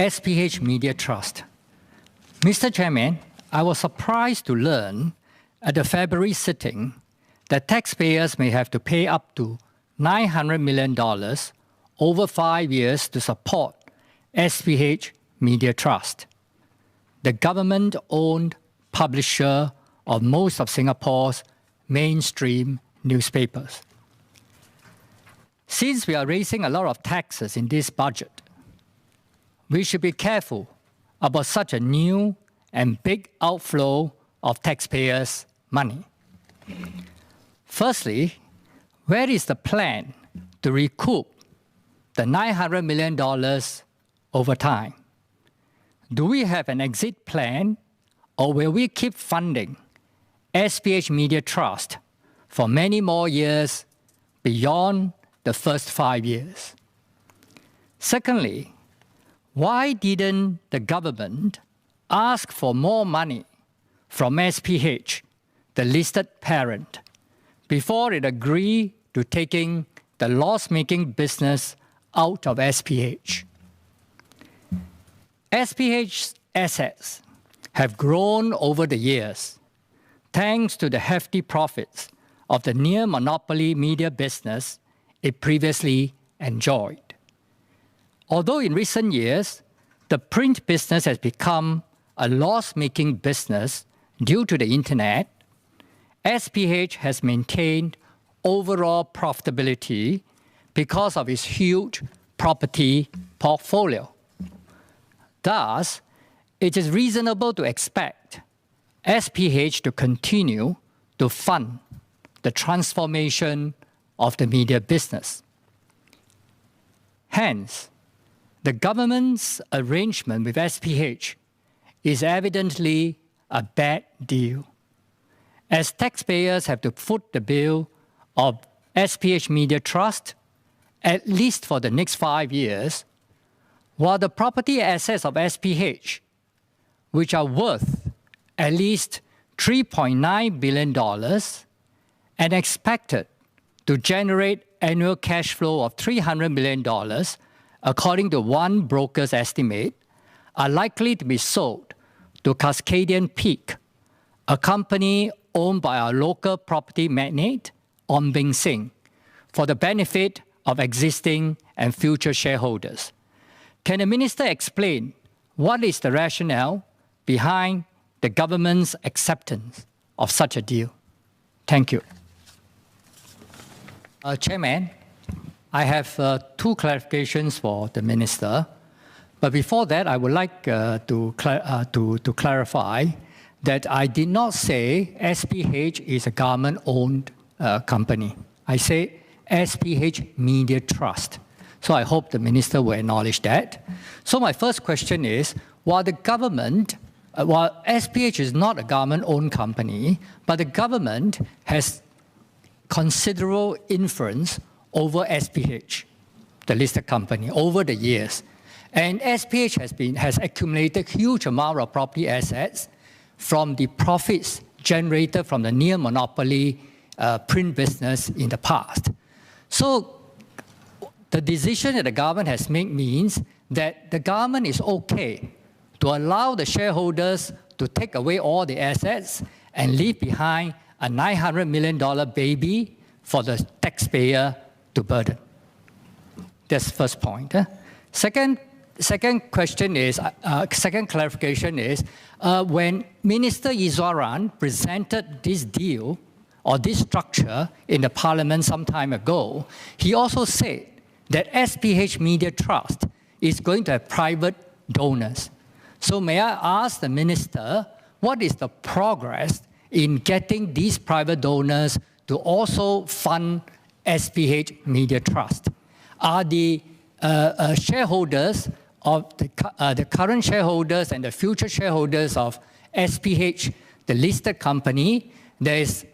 SPH Media Trust. Mr. Chairman, I was surprised to learn at the February sitting that taxpayers may have to pay up to $900 million over 5 years to support SPH Media Trust, the government-owned publisher of most of Singapore's mainstream newspapers. Since we are raising a lot of taxes in this budget, we should be careful about such a new and big outflow of taxpayers' money. Firstly, where is the plan to recoup the $900 million over time? Do we have an exit plan, or will we keep funding SPH Media Trust for many more years beyond the first 5 years? Secondly, why didn't the government ask for more money from SPH, the listed parent, before it agreed to taking the loss-making business out of SPH? SPH's assets have grown over the years thanks to the hefty profits of the near-monopoly media business it previously enjoyed. Although in recent years, the print business has become a loss-making business due to the internet, SPH has maintained overall profitability because of its huge property portfolio. Thus, it is reasonable to expect SPH to continue to fund the transformation of the media business. Hence, the government's arrangement with SPH is evidently a bad deal, as taxpayers have to foot the bill of SPH Media Trust at least for the next 5 years, while the property assets of SPH, which are worth at least $3.9 billion and expected to generate annual cash flow of $300 million, according to one broker's estimate, are likely to be sold to Cascadian Peak, a company owned by our local property magnate, Ong Beng Sing, for the benefit of existing and future shareholders. Can the minister explain what is the rationale behind the government's acceptance of such a deal? Thank you. Chairman, I have 2 clarifications for the minister. But before that, I would like to clarify that I did not say SPH is a government-owned company. I say SPH Media Trust. So I hope the minister will acknowledge that. So my first question is, while SPH is not a government-owned company, but the government has considerable influence over SPH, the listed company, over the years. And SPH has accumulated huge amount of property assets from the profits generated from the near-monopoly print business in the past. So the decision that the government has made means that the government is okay to allow the shareholders to take away all the assets and leave behind a $900 million baby for the taxpayer to burden. That's the first point. Second question is, second clarification is, when Minister Iswaran presented this deal or this structure in the Parliament some time ago, he also said that SPH Media Trust is going to have private donors. So may I ask the Minister, what is the progress in getting these private donors to also fund SPH Media Trust? Are the shareholders of the current shareholders and the future shareholders of SPH, the listed company, that is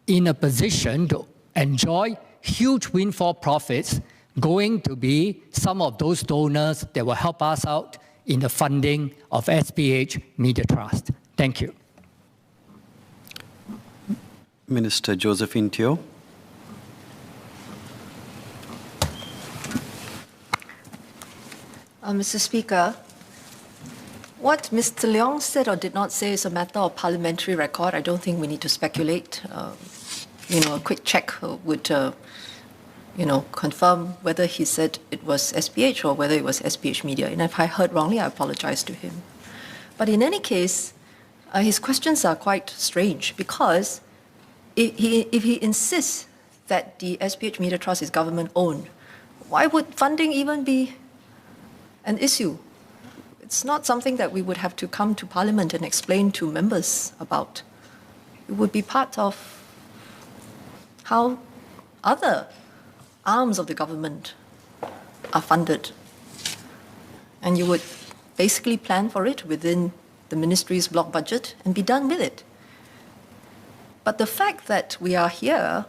in a position to enjoy huge windfall profits, going to be some of those donors that will help us out in the funding of SPH Media Trust? Thank you. Minister Josephine Teo. Mr. Speaker, What Mr. Leong said or did not say is a matter of parliamentary record. I don't think we need to speculate. A quick check would, confirm whether he said it was SPH or whether it was SPH Media. And if I heard wrongly, I apologize to him. But in any case, his questions are quite strange because if he insists that the SPH Media Trust is government-owned, why would funding even be an issue? It's not something that we would have to come to Parliament and explain to members about. It would be part of how other arms of the government are funded. And you would basically plan for it within the ministry's block budget and be done with it. But the fact that we are here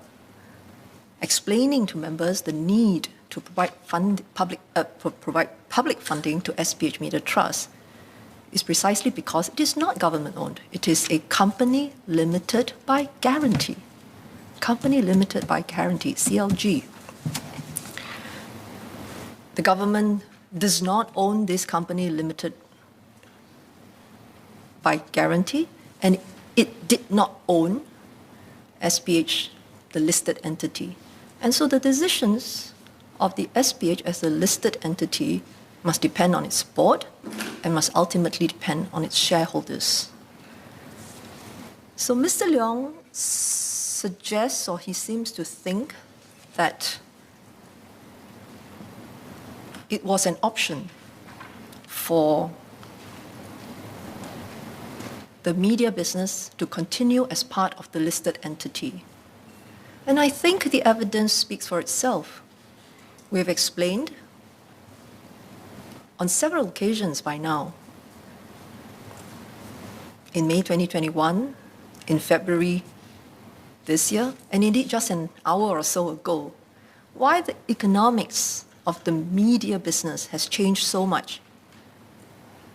explaining to members the need to provide public funding to SPH Media Trust is precisely because it is not government-owned. It is a company limited by guarantee. Company limited by guarantee, CLG. The government does not own this company limited by guarantee, and it did not own SPH, the listed entity. And so the decisions of the SPH as a listed entity must depend on its board and must ultimately depend on its shareholders. So Mr. Leong suggests, or he seems to think, that it was an option for the media business to continue as part of the listed entity. And I think the evidence speaks for itself. We have explained on several occasions by now, in May 2021, in February this year, and indeed just an hour or so ago, why the economics of the media business has changed so much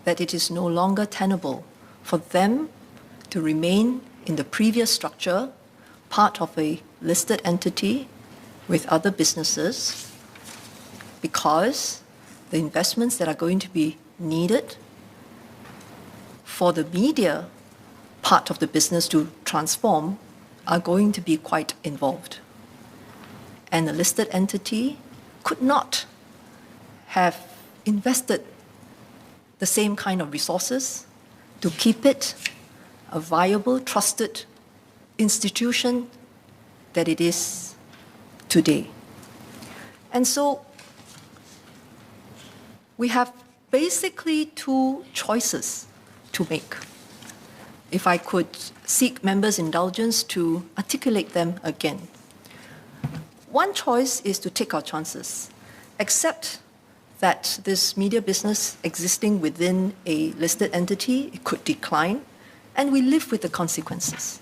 that it is no longer tenable for them to remain in the previous structure, part of a listed entity with other businesses, because the investments that are going to be needed for the media part of the business to transform are going to be quite involved. And a listed entity could not have invested the same kind of resources to keep it a viable, trusted institution that it is today. And so we have basically two choices to make. If I could seek members' indulgence to articulate them again. One choice is to take our chances, accept that this media business existing within a listed entity, it could decline, and we live with the consequences.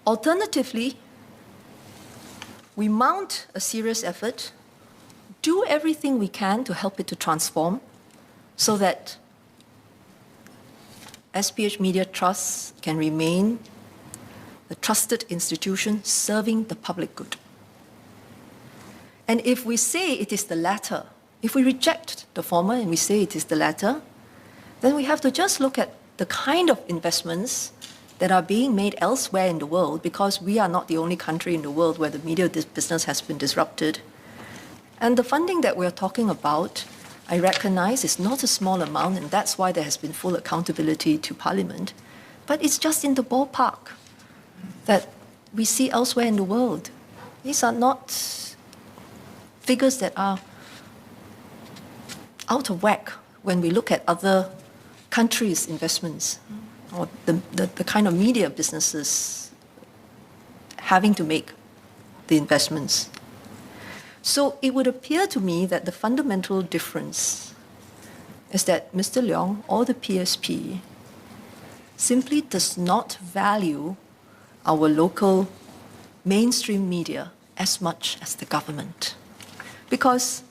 Alternatively, we mount a serious effort, do everything we can to help it to transform so that SPH Media Trust can remain the trusted institution serving the public good. And if we say it is the latter, if we reject the former and we say it is the latter, then we have to just look at the kind of investments that are being made elsewhere in the world, because we are not the only country in the world where the media business has been disrupted. And the funding that we're talking about, I recognize, is not a small amount, and that's why there has been full accountability to Parliament. But it's just in the ballpark that we see elsewhere in the world. These are not figures that are out of whack when we look at other countries' investments or the kind of media businesses having to make the investments. So it would appear to me that the fundamental difference is that Mr. Leong or the PSP simply does not value our local mainstream media as much as the government, because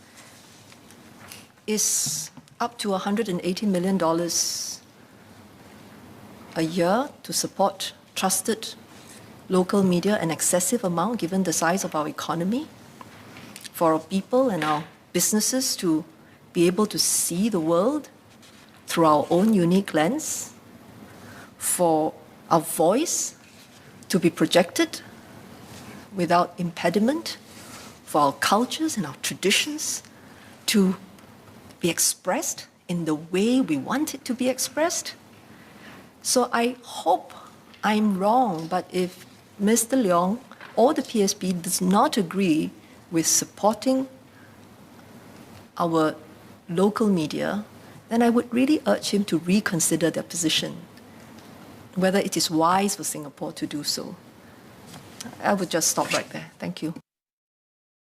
it's up to $180 million a year to support trusted local media, an excessive amount given the size of our economy, for our people and our businesses to be able to see the world through our own unique lens, for our voice to be projected without impediment, for our cultures and our traditions to be expressed in the way we want it to be expressed. So I hope I'm wrong, but if Mr. Leong or the PSP does not agree with supporting our local media, then I would really urge him to reconsider their position, whether it is wise for Singapore to do so. I would just stop right there. Thank you.